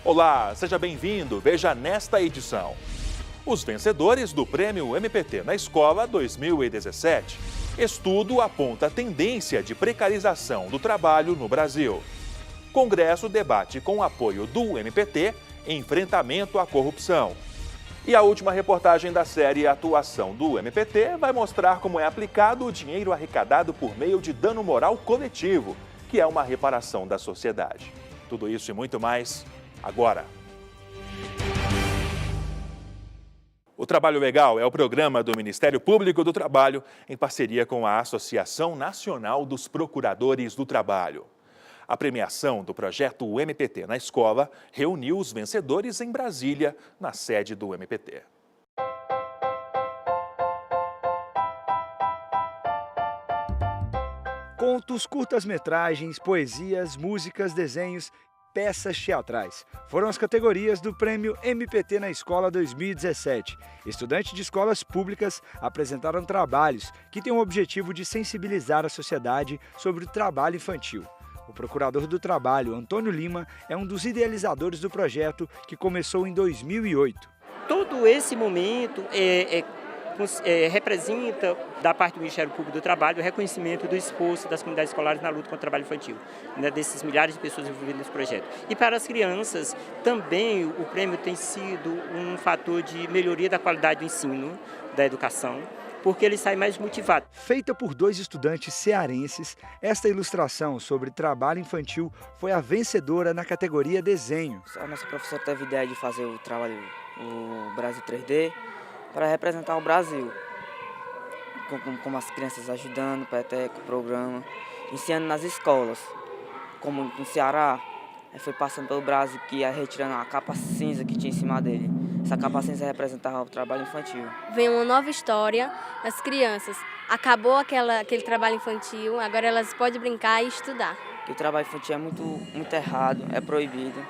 Olá, seja bem-vindo. Veja nesta edição. Os vencedores do Prêmio MPT na Escola 2017. Estudo aponta a tendência de precarização do trabalho no Brasil. Congresso debate com apoio do MPT enfrentamento à corrupção. E a última reportagem da série Atuação do MPT vai mostrar como é aplicado o dinheiro arrecadado por meio de dano moral coletivo, que é uma reparação da sociedade. Tudo isso e muito mais agora. O Trabalho Legal é o programa do Ministério Público do Trabalho em parceria com a Associação Nacional dos Procuradores do Trabalho. A premiação do projeto MPT na Escola reuniu os vencedores em Brasília, na sede do MPT. Contos, curtas-metragens, poesias, músicas, desenhos, peças teatrais. Foram as categorias do Prêmio MPT na Escola 2017. Estudantes de escolas públicas apresentaram trabalhos que têm o objetivo de sensibilizar a sociedade sobre o trabalho infantil. O procurador do Trabalho, Antônio Lima, é um dos idealizadores do projeto que começou em 2008. Todo esse momento representa, da parte do Ministério Público do Trabalho, o reconhecimento do esforço das comunidades escolares na luta contra o trabalho infantil, né, desses milhares de pessoas envolvidas nesse projeto. E para as crianças, também o prêmio tem sido um fator de melhoria da qualidade do ensino, da educação, porque eles saem mais motivados. Feita por dois estudantes cearenses, esta ilustração sobre trabalho infantil foi a vencedora na categoria Desenho. A nossa professora teve a ideia de fazer o trabalho, o Brasil 3D, para representar o Brasil, como as crianças ajudando, peteco, programa, ensinando nas escolas, como no Ceará, foi passando pelo Brasil, que ia retirando a capa cinza que tinha em cima dele. Essa capa cinza representava o trabalho infantil. Vem uma nova história das crianças. Acabou aquele trabalho infantil, agora elas podem brincar e estudar. Que o trabalho infantil é muito errado, é proibido,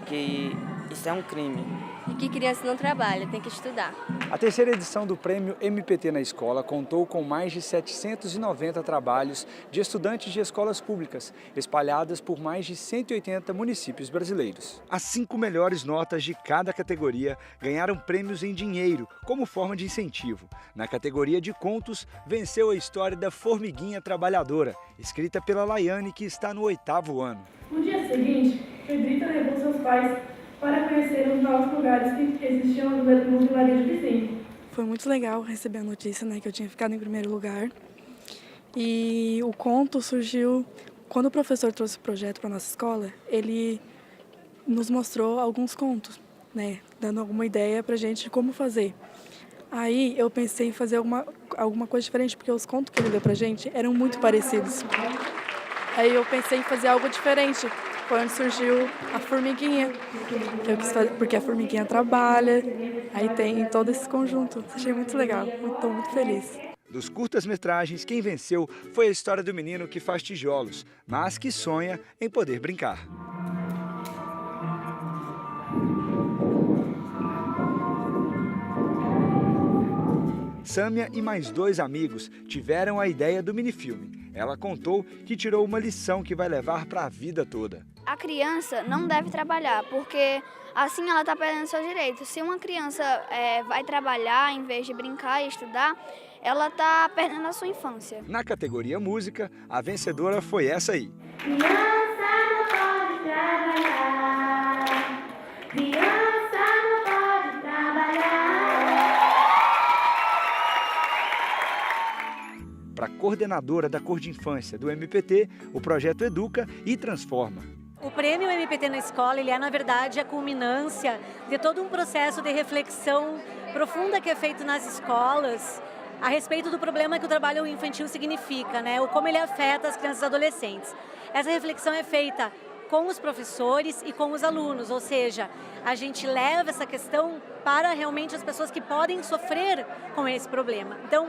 que isso é um crime. E que criança não trabalha, tem que estudar. A terceira edição do Prêmio MPT na Escola contou com mais de 790 trabalhos de estudantes de escolas públicas, espalhadas por mais de 180 municípios brasileiros. As 5 melhores notas de cada categoria ganharam prêmios em dinheiro, como forma de incentivo. Na categoria de contos, venceu a história da Formiguinha Trabalhadora, escrita pela Laiane, que está no 8º ano. No dia seguinte, Pedrita levou seus pais para conhecer os novos lugares que existiam no vilarejo vizinho. Foi muito legal receber a notícia, que eu tinha ficado em primeiro lugar. E o conto surgiu quando o professor trouxe o projeto para a nossa escola. Ele nos mostrou alguns contos, dando alguma ideia para a gente de como fazer. Aí eu pensei em fazer alguma coisa diferente, porque os contos que ele deu para a gente eram muito parecidos. Aí eu pensei em fazer algo diferente. Foi onde surgiu a formiguinha, que eu quis fazer, porque a formiguinha trabalha, aí tem todo esse conjunto. Achei muito legal, estou muito feliz. Dos curtas-metragens, quem venceu foi a história do menino que faz tijolos, mas que sonha em poder brincar. Sâmia e mais 2 amigos tiveram a ideia do minifilme. Ela contou que tirou uma lição que vai levar para a vida toda. A criança não deve trabalhar, porque assim ela está perdendo seus direitos. Se uma criança vai trabalhar em vez de brincar e estudar, ela está perdendo a sua infância. Na categoria música, a vencedora foi essa aí. Criança não pode trabalhar, criança não pode trabalhar. Para a coordenadora da Cor de Infância do MPT, o projeto educa e transforma. O Prêmio MPT na Escola, ele é, na verdade, a culminância de todo um processo de reflexão profunda que é feito nas escolas a respeito do problema que o trabalho infantil significa, ou como ele afeta as crianças e adolescentes. Essa reflexão é feita com os professores e com os alunos, ou seja, a gente leva essa questão para realmente as pessoas que podem sofrer com esse problema. Então,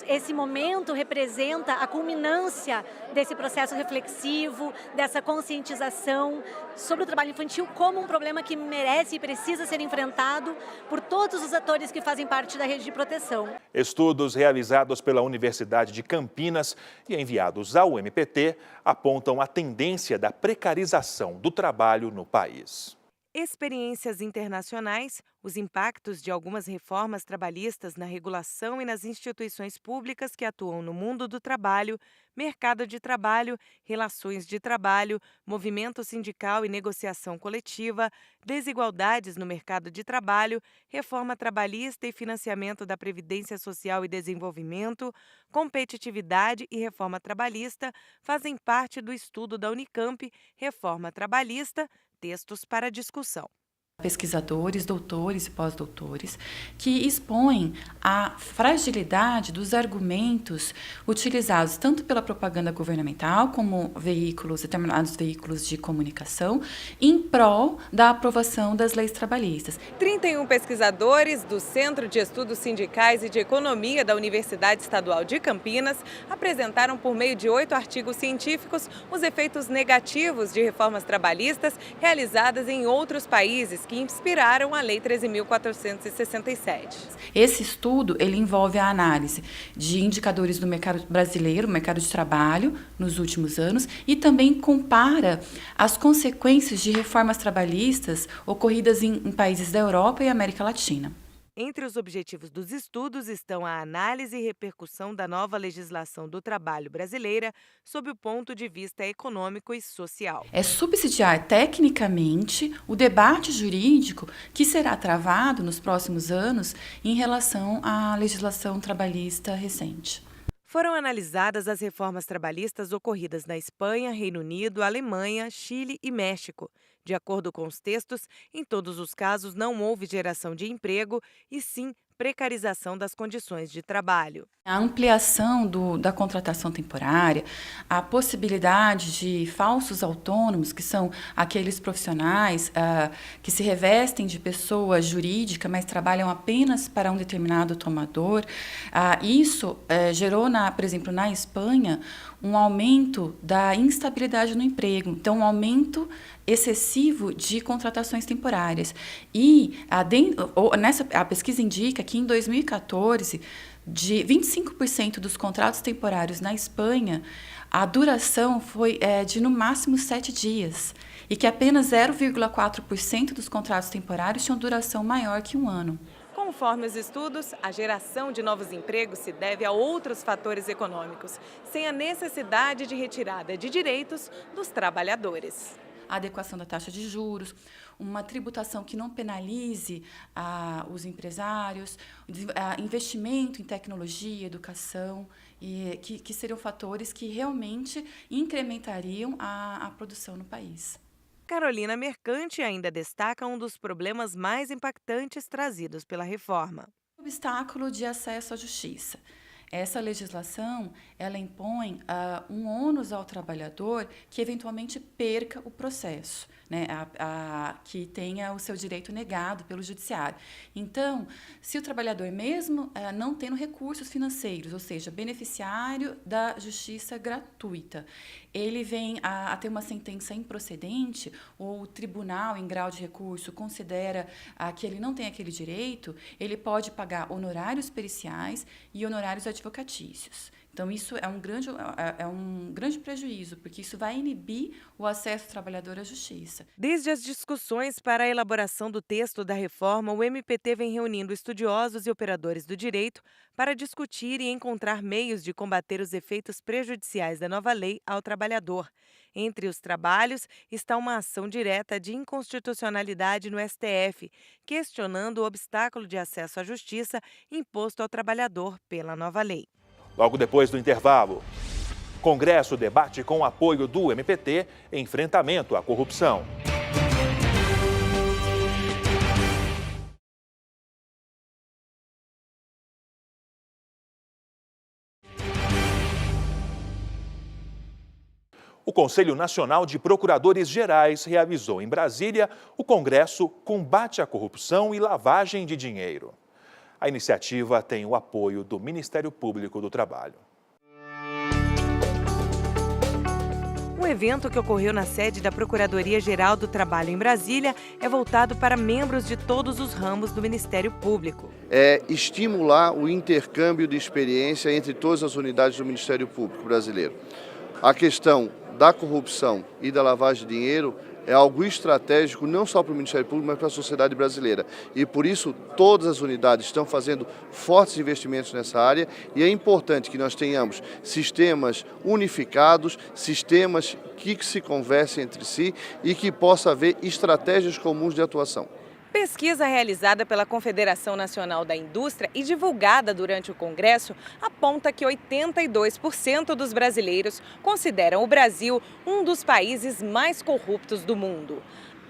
esse momento representa a culminância desse processo reflexivo, dessa conscientização sobre o trabalho infantil como um problema que merece e precisa ser enfrentado por todos os atores que fazem parte da rede de proteção. Estudos realizados pela Universidade de Campinas e enviados ao MPT apontam a tendência da precarização do trabalho no país. Experiências internacionais, os impactos de algumas reformas trabalhistas na regulação e nas instituições públicas que atuam no mundo do trabalho, mercado de trabalho, relações de trabalho, movimento sindical e negociação coletiva, desigualdades no mercado de trabalho, reforma trabalhista e financiamento da Previdência Social e Desenvolvimento, competitividade e reforma trabalhista fazem parte do estudo da Unicamp, Reforma Trabalhista, textos para discussão. Pesquisadores, doutores e pós-doutores que expõem a fragilidade dos argumentos utilizados tanto pela propaganda governamental como determinados veículos de comunicação em prol da aprovação das leis trabalhistas. 31 pesquisadores do Centro de Estudos Sindicais e de Economia da Universidade Estadual de Campinas apresentaram por meio de 8 artigos científicos os efeitos negativos de reformas trabalhistas realizadas em outros países que inspiraram a Lei 13.467. Esse estudo ele envolve a análise de indicadores do mercado brasileiro, mercado de trabalho, nos últimos anos, e também compara as consequências de reformas trabalhistas ocorridas em países da Europa e América Latina. Entre os objetivos dos estudos estão a análise e repercussão da nova legislação do trabalho brasileira sob o ponto de vista econômico e social. É subsidiar tecnicamente o debate jurídico que será travado nos próximos anos em relação à legislação trabalhista recente. Foram analisadas as reformas trabalhistas ocorridas na Espanha, Reino Unido, Alemanha, Chile e México. De acordo com os textos, em todos os casos não houve geração de emprego e sim precarização das condições de trabalho. A ampliação da contratação temporária, a possibilidade de falsos autônomos, que são aqueles profissionais que se revestem de pessoa jurídica, mas trabalham apenas para um determinado tomador, isso gerou, por exemplo, na Espanha, um aumento da instabilidade no emprego, então um aumento excessivo de contratações temporárias. E a pesquisa indica que em 2014, de 25% dos contratos temporários na Espanha, a duração foi de no máximo 7 dias, e que apenas 0,4% dos contratos temporários tinham duração maior que 1 ano. Conforme os estudos, a geração de novos empregos se deve a outros fatores econômicos, sem a necessidade de retirada de direitos dos trabalhadores. A adequação da taxa de juros, uma tributação que não penalize os empresários, investimento em tecnologia, educação, e que seriam fatores que realmente incrementariam a produção no país. Carolina Mercante ainda destaca um dos problemas mais impactantes trazidos pela reforma. O obstáculo de acesso à justiça. Essa legislação, ela impõe um ônus ao trabalhador que eventualmente perca o processo, né, que tenha o seu direito negado pelo judiciário. Então, se o trabalhador, mesmo não tendo recursos financeiros, ou seja, beneficiário da justiça gratuita, ele vem a ter uma sentença improcedente, ou o tribunal, em grau de recurso, considera que ele não tem aquele direito, ele pode pagar honorários periciais e honorários advocatícios. Então, isso é um grande prejuízo, porque isso vai inibir o acesso do trabalhador à justiça. Desde as discussões para a elaboração do texto da reforma, o MPT vem reunindo estudiosos e operadores do direito para discutir e encontrar meios de combater os efeitos prejudiciais da nova lei ao trabalhador. Entre os trabalhos está uma ação direta de inconstitucionalidade no STF, questionando o obstáculo de acesso à justiça imposto ao trabalhador pela nova lei. Logo depois do intervalo, o Congresso debate com o apoio do MPT enfrentamento à corrupção. O Conselho Nacional de Procuradores Gerais realizou em Brasília o Congresso Combate à Corrupção e Lavagem de Dinheiro. A iniciativa tem o apoio do Ministério Público do Trabalho. O evento, que ocorreu na sede da Procuradoria-Geral do Trabalho em Brasília, é voltado para membros de todos os ramos do Ministério Público. É estimular o intercâmbio de experiência entre todas as unidades do Ministério Público brasileiro. A questão da corrupção e da lavagem de dinheiro é algo estratégico não só para o Ministério Público, mas para a sociedade brasileira. E por isso todas as unidades estão fazendo fortes investimentos nessa área e é importante que nós tenhamos sistemas unificados, sistemas que se conversem entre si e que possa haver estratégias comuns de atuação. Pesquisa realizada pela Confederação Nacional da Indústria e divulgada durante o Congresso aponta que 82% dos brasileiros consideram o Brasil um dos países mais corruptos do mundo.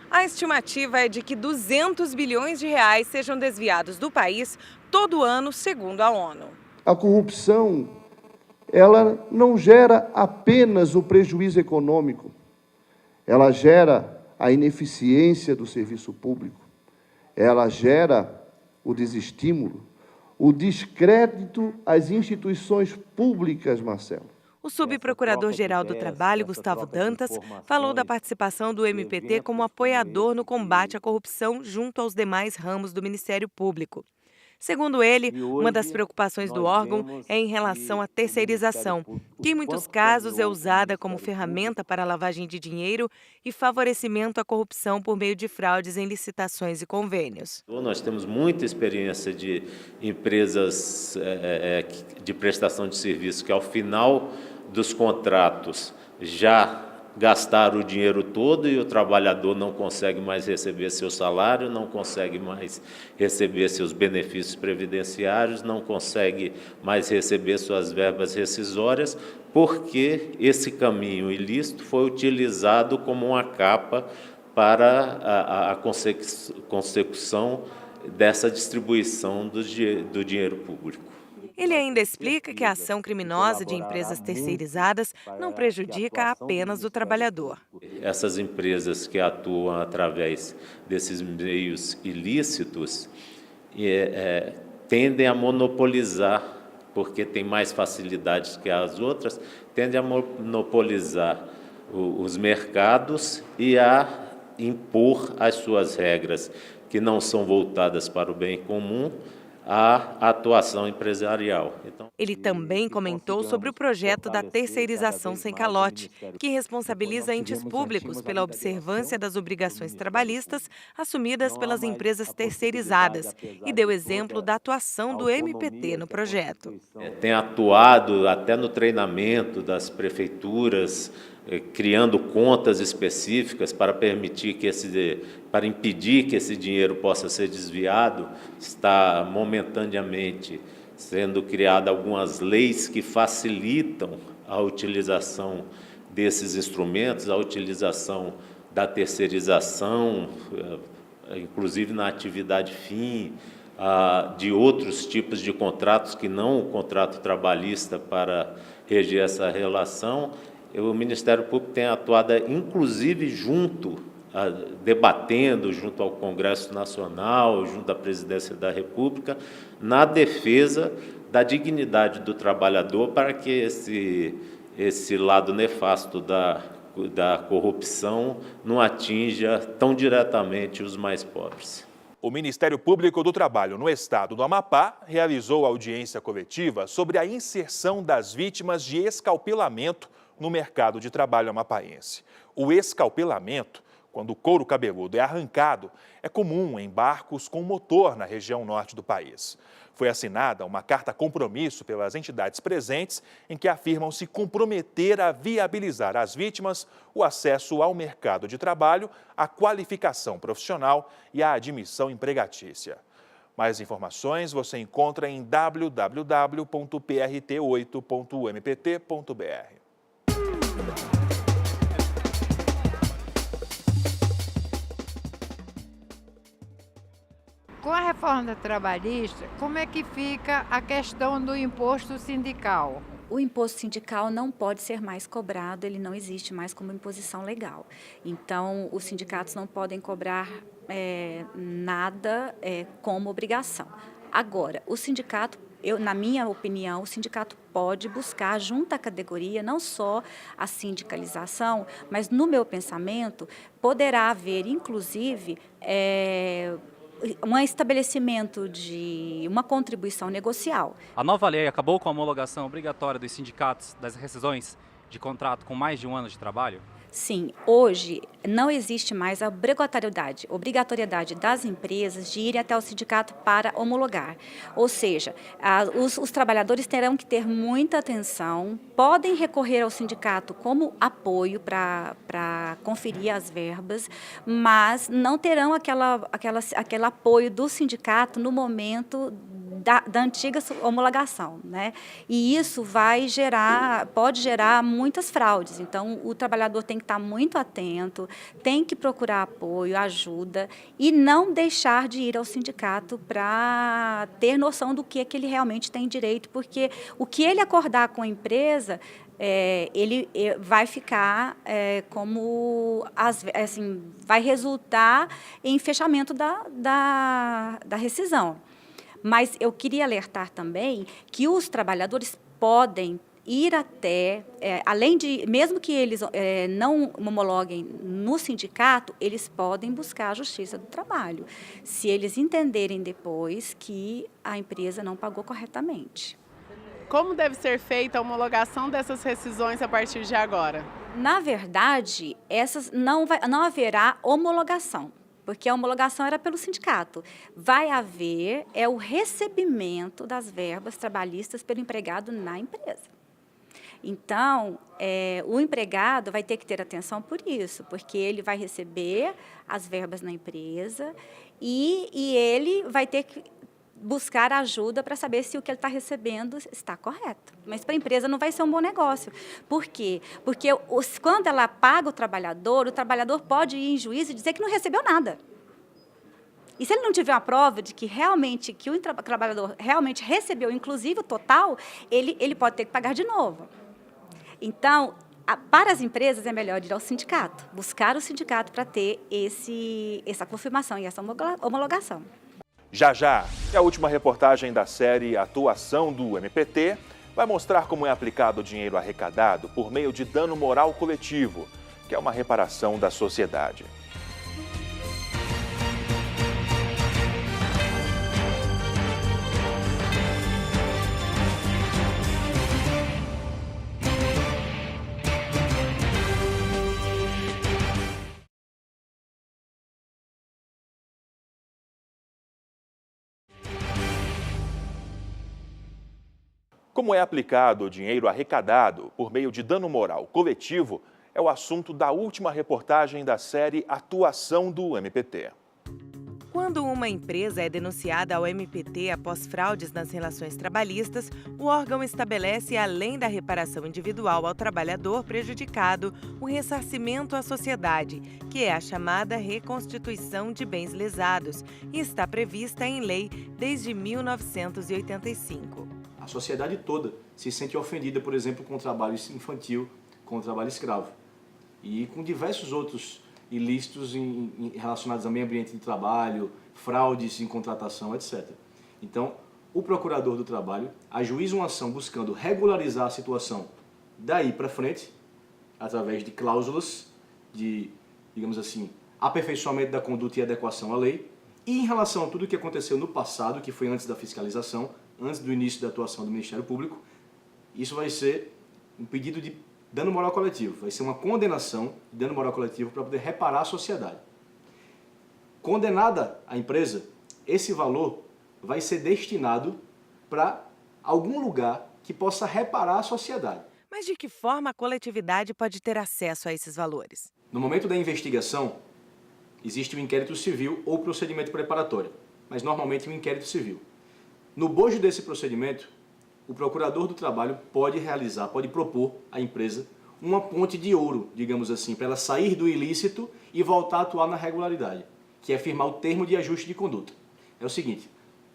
A estimativa é de que 200 bilhões de reais sejam desviados do país todo ano, segundo a ONU. A corrupção, ela não gera apenas o prejuízo econômico, ela gera a ineficiência do serviço público. Ela gera o desestímulo, o descrédito às instituições públicas, Marcelo. O subprocurador-geral do Trabalho, Gustavo Dantas, falou da participação do MPT como apoiador no combate à corrupção junto aos demais ramos do Ministério Público. Segundo ele, uma das preocupações do órgão é em relação à terceirização, que em muitos casos é usada como ferramenta para lavagem de dinheiro e favorecimento à corrupção por meio de fraudes em licitações e convênios. Nós temos muita experiência de empresas de prestação de serviço que, ao final dos contratos, já gastaram o dinheiro todo e o trabalhador não consegue mais receber seu salário, não consegue mais receber seus benefícios previdenciários, não consegue mais receber suas verbas rescisórias, porque esse caminho ilícito foi utilizado como uma capa para a consecução dessa distribuição do dinheiro público. Ele ainda explica que a ação criminosa de empresas terceirizadas não prejudica apenas o trabalhador. Essas empresas que atuam através desses meios ilícitos tendem a monopolizar, porque têm mais facilidades que as outras, tendem a monopolizar os mercados e a impor as suas regras, que não são voltadas para o bem comum, a atuação empresarial. Ele também comentou sobre o projeto da terceirização sem calote, que responsabiliza entes públicos pela observância das obrigações trabalhistas assumidas pelas empresas terceirizadas e deu exemplo da atuação do MPT no projeto. Tem atuado até no treinamento das prefeituras, criando contas específicas para impedir que esse dinheiro possa ser desviado. Está momentaneamente sendo criadas algumas leis que facilitam a utilização desses instrumentos, a utilização da terceirização, inclusive na atividade fim, de outros tipos de contratos que não o contrato trabalhista para reger essa relação. O Ministério Público tem atuado, inclusive, debatendo junto ao Congresso Nacional, junto à Presidência da República, na defesa da dignidade do trabalhador para que esse lado nefasto da corrupção não atinja tão diretamente os mais pobres. O Ministério Público do Trabalho no estado do Amapá realizou audiência coletiva sobre a inserção das vítimas de escalpelamento no mercado de trabalho amapaense. O escalpelamento, quando o couro cabeludo é arrancado, é comum em barcos com motor na região norte do país. Foi assinada uma carta-compromisso pelas entidades presentes em que afirmam se comprometer a viabilizar às vítimas o acesso ao mercado de trabalho, a qualificação profissional e a admissão empregatícia. Mais informações você encontra em www.prt8.mpt.br. Com a reforma trabalhista, como é que fica a questão do imposto sindical? O imposto sindical não pode ser mais cobrado, ele não existe mais como imposição legal. Então, os sindicatos não podem cobrar nada como obrigação. Agora, o sindicato, na minha opinião, o sindicato pode buscar, junto à categoria, não só a sindicalização, mas, no meu pensamento, poderá haver, inclusive, um estabelecimento de uma contribuição negocial. A nova lei acabou com a homologação obrigatória dos sindicatos das rescisões de contrato com mais de 1 ano de trabalho? Sim, hoje não existe mais a obrigatoriedade das empresas de irem até o sindicato para homologar. Ou seja, os trabalhadores terão que ter muita atenção, podem recorrer ao sindicato como apoio para conferir as verbas, mas não terão aquele apoio do sindicato no momento da antiga homologação, né? E isso pode gerar muitas fraudes. Então, o trabalhador tem que estar muito atento, tem que procurar apoio, ajuda e não deixar de ir ao sindicato para ter noção do que é que ele realmente tem direito, porque o que ele acordar com a empresa, ele vai ficar vai resultar em fechamento da rescisão. Mas eu queria alertar também que os trabalhadores podem ir até, mesmo que eles não homologuem no sindicato, eles podem buscar a Justiça do Trabalho, se eles entenderem depois que a empresa não pagou corretamente. Como deve ser feita a homologação dessas rescisões a partir de agora? Na verdade, não haverá homologação, porque a homologação era pelo sindicato. Vai haver o recebimento das verbas trabalhistas pelo empregado na empresa. Então, o empregado vai ter que ter atenção por isso, porque ele vai receber as verbas na empresa e ele vai ter que buscar ajuda para saber se o que ele está recebendo está correto. Mas para a empresa não vai ser um bom negócio. Por quê? Porque quando ela paga o trabalhador pode ir em juízo e dizer que não recebeu nada. E se ele não tiver uma prova de que o trabalhador realmente recebeu, inclusive o total, ele pode ter que pagar de novo. Então, para as empresas é melhor ir ao sindicato, buscar o sindicato para ter essa confirmação e essa homologação. Já, a última reportagem da série Atuação do MPT vai mostrar como é aplicado o dinheiro arrecadado por meio de dano moral coletivo, que é uma reparação da sociedade. Como é aplicado o dinheiro arrecadado por meio de dano moral coletivo é o assunto da última reportagem da série Atuação do MPT. Quando uma empresa é denunciada ao MPT após fraudes nas relações trabalhistas, o órgão estabelece, além da reparação individual ao trabalhador prejudicado, o ressarcimento à sociedade, que é a chamada reconstituição de bens lesados, e está prevista em lei desde 1985. A sociedade toda se sente ofendida, por exemplo, com o trabalho infantil, com o trabalho escravo e com diversos outros ilícitos relacionados ao meio ambiente de trabalho, fraudes em contratação, etc. Então, o procurador do trabalho ajuiza uma ação buscando regularizar a situação daí para frente, através de cláusulas de, digamos assim, aperfeiçoamento da conduta e adequação à lei, e em relação a tudo o que aconteceu no passado, que foi antes da fiscalização, antes do início da atuação do Ministério Público, isso vai ser um pedido de dano moral coletivo, vai ser uma condenação de dano moral coletivo para poder reparar a sociedade. Condenada a empresa, esse valor vai ser destinado para algum lugar que possa reparar a sociedade. Mas de que forma a coletividade pode ter acesso a esses valores? No momento da investigação, existe o inquérito civil ou procedimento preparatório, mas normalmente um inquérito civil. No bojo desse procedimento, o procurador do trabalho pode propor à empresa uma ponte de ouro, digamos assim, para ela sair do ilícito e voltar a atuar na regularidade, que é firmar o termo de ajuste de conduta. É o seguinte,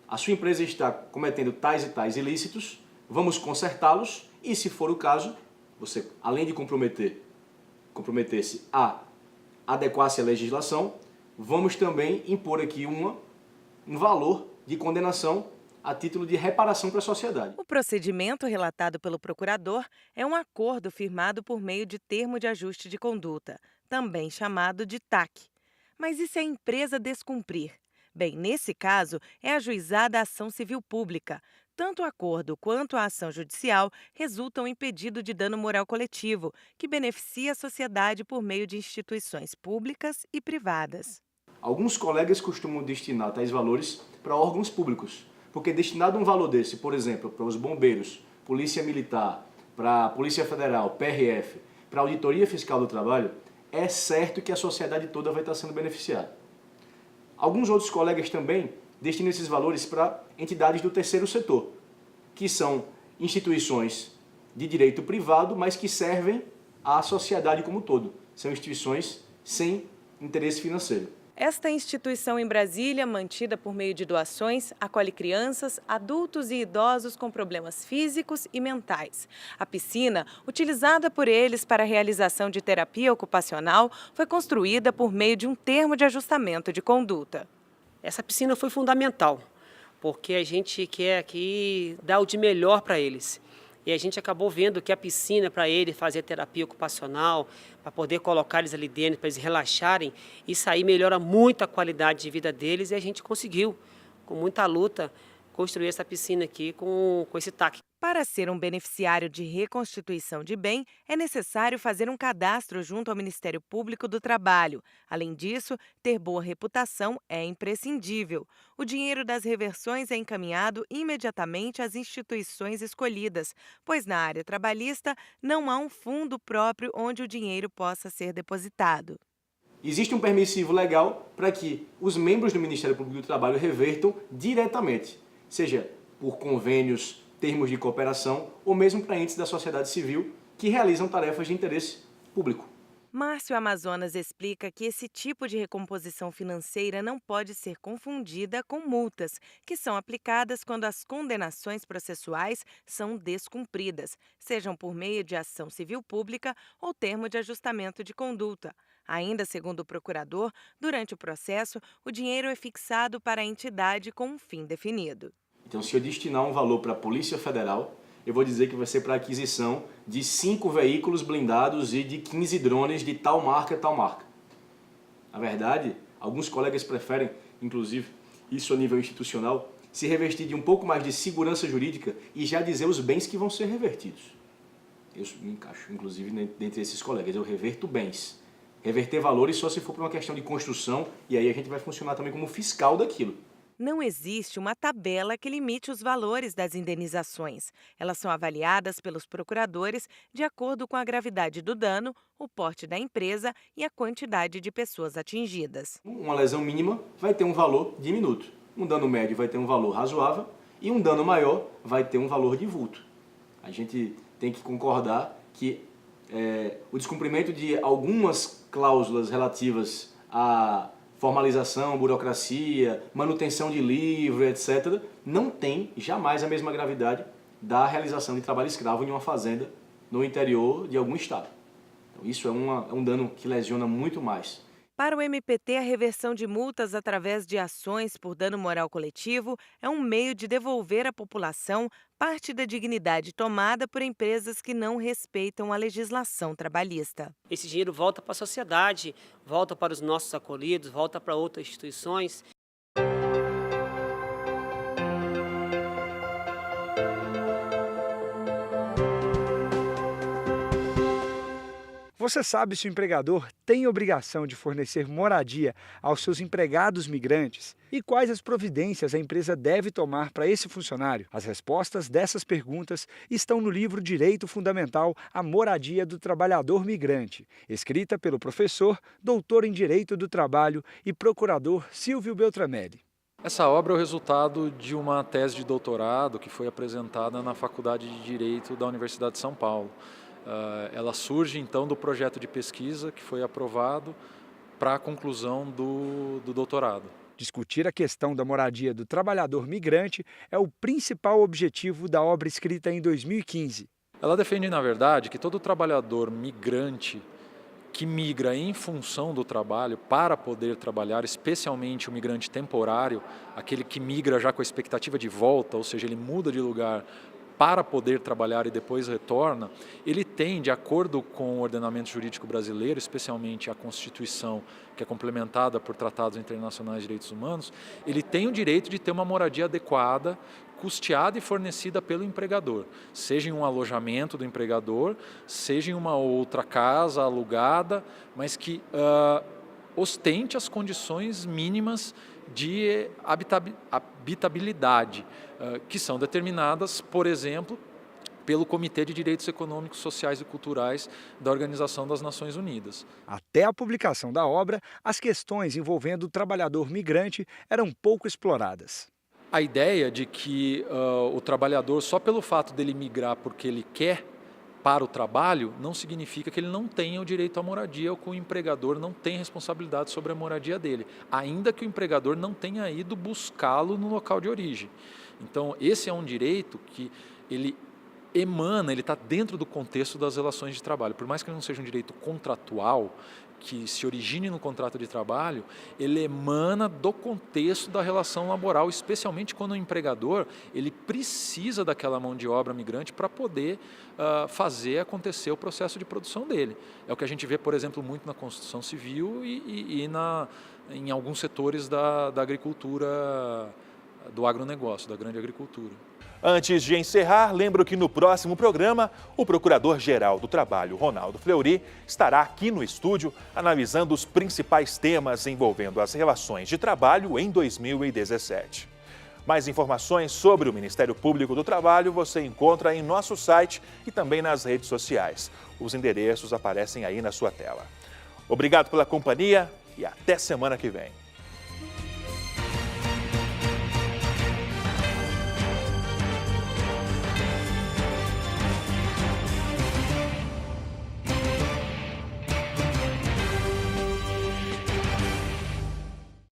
a sua empresa está cometendo tais e tais ilícitos, vamos consertá-los e, se for o caso, você, além de comprometer-se a adequar-se à legislação, vamos também impor aqui um valor de condenação a título de reparação para a sociedade. O procedimento relatado pelo procurador é um acordo firmado por meio de termo de ajuste de conduta, também chamado de TAC. Mas e se a empresa descumprir? Bem, nesse caso, é ajuizada a ação civil pública. tanto o acordo quanto a ação judicial resultam em pedido de dano moral coletivo, que beneficia a sociedade por meio de instituições públicas e privadas. Alguns colegas costumam destinar tais valores para órgãos públicos, porque destinado um valor desse, por exemplo, para os bombeiros, Polícia Militar, para a Polícia Federal, PRF, para a Auditoria Fiscal do Trabalho, é certo que a sociedade toda vai estar sendo beneficiada. Alguns outros colegas também destinam esses valores para entidades do terceiro setor, que são instituições de direito privado, mas que servem à sociedade como um todo. São instituições sem interesse financeiro. Esta instituição em Brasília, mantida por meio de doações, acolhe crianças, adultos e idosos com problemas físicos e mentais. A piscina, utilizada por eles para a realização de terapia ocupacional, foi construída por meio de um termo de ajustamento de conduta. Essa piscina foi fundamental, porque a gente quer aqui dar o de melhor para eles. E a gente acabou vendo que a piscina, para eles fazer terapia ocupacional, para poder colocar eles ali dentro, para eles relaxarem, isso aí melhora muito a qualidade de vida deles e a gente conseguiu, com muita luta, construir essa piscina aqui com esse TAC. Para ser um beneficiário de reconstituição de bem, é necessário fazer um cadastro junto ao Ministério Público do Trabalho. Além disso, ter boa reputação é imprescindível. O dinheiro das reversões é encaminhado imediatamente às instituições escolhidas, pois na área trabalhista não há um fundo próprio onde o dinheiro possa ser depositado. Existe um permissivo legal para que os membros do Ministério Público do Trabalho revertam diretamente, seja por convênios, termos de cooperação ou mesmo para entes da sociedade civil que realizam tarefas de interesse público. Márcio Amazonas explica que esse tipo de recomposição financeira não pode ser confundida com multas, que são aplicadas quando as condenações processuais são descumpridas, sejam por meio de ação civil pública ou termo de ajustamento de conduta. Ainda segundo o procurador, durante o processo, o dinheiro é fixado para a entidade com um fim definido. Então, se eu destinar um valor para a Polícia Federal, eu vou dizer que vai ser para a aquisição de 5 veículos blindados e de 15 drones de tal marca, tal marca. Na verdade, alguns colegas preferem, inclusive, isso a nível institucional, se revestir de um pouco mais de segurança jurídica e já dizer os bens que vão ser revertidos. Eu me encaixo, inclusive, dentre esses colegas. Eu reverto bens. Reverter valores só se for por uma questão de construção e aí a gente vai funcionar também como fiscal daquilo. Não existe uma tabela que limite os valores das indenizações. Elas são avaliadas pelos procuradores de acordo com a gravidade do dano, o porte da empresa e a quantidade de pessoas atingidas. Uma lesão mínima vai ter um valor diminuto, um dano médio vai ter um valor razoável e um dano maior vai ter um valor de vulto. A gente tem que concordar que o descumprimento de algumas cláusulas relativas a formalização, burocracia, manutenção de livro, etc., não tem jamais a mesma gravidade da realização de trabalho escravo em uma fazenda no interior de algum estado. Então, isso é um dano que lesiona muito mais. Para o MPT, a reversão de multas através de ações por dano moral coletivo é um meio de devolver à população parte da dignidade tomada por empresas que não respeitam a legislação trabalhista. Esse dinheiro volta para a sociedade, volta para os nossos acolhidos, volta para outras instituições. Você sabe se o empregador tem obrigação de fornecer moradia aos seus empregados migrantes? E quais as providências a empresa deve tomar para esse funcionário? As respostas dessas perguntas estão no livro Direito Fundamental à Moradia do Trabalhador Migrante, escrita pelo professor, doutor em Direito do Trabalho e procurador Silvio Beltramelli. Essa obra é o resultado de uma tese de doutorado que foi apresentada na Faculdade de Direito da Universidade de São Paulo. Ela surge então do projeto de pesquisa que foi aprovado para a conclusão do doutorado. Discutir a questão da moradia do trabalhador migrante é o principal objetivo da obra escrita em 2015. Ela defende, na verdade, que todo trabalhador migrante que migra em função do trabalho para poder trabalhar, especialmente o migrante temporário, aquele que migra já com a expectativa de volta, ou seja, ele muda de lugar para poder trabalhar e depois retorna, ele tem, de acordo com o ordenamento jurídico brasileiro, especialmente a Constituição, que é complementada por tratados internacionais de direitos humanos, ele tem o direito de ter uma moradia adequada, custeada e fornecida pelo empregador, seja em um alojamento do empregador, seja em uma outra casa alugada, mas que ostente as condições mínimas de habitabilidade, que são determinadas, por exemplo, pelo Comitê de Direitos Econômicos, Sociais e Culturais da Organização das Nações Unidas. Até a publicação da obra, as questões envolvendo o trabalhador migrante eram pouco exploradas. A ideia de que o trabalhador, só pelo fato dele migrar porque ele quer para o trabalho, não significa que ele não tenha o direito à moradia ou que o empregador não tenha responsabilidade sobre a moradia dele, ainda que o empregador não tenha ido buscá-lo no local de origem. Então, esse é um direito que ele emana, ele está dentro do contexto das relações de trabalho. Por mais que ele não seja um direito contratual, que se origine no contrato de trabalho, ele emana do contexto da relação laboral, especialmente quando o empregador ele precisa daquela mão de obra migrante para poder fazer acontecer o processo de produção dele. É o que a gente vê, por exemplo, muito na construção civil e em alguns setores da agricultura, do agronegócio, da grande agricultura. Antes de encerrar, lembro que no próximo programa, o Procurador-Geral do Trabalho, Ronaldo Fleury, estará aqui no estúdio analisando os principais temas envolvendo as relações de trabalho em 2017. Mais informações sobre o Ministério Público do Trabalho você encontra em nosso site e também nas redes sociais. Os endereços aparecem aí na sua tela. Obrigado pela companhia e até semana que vem.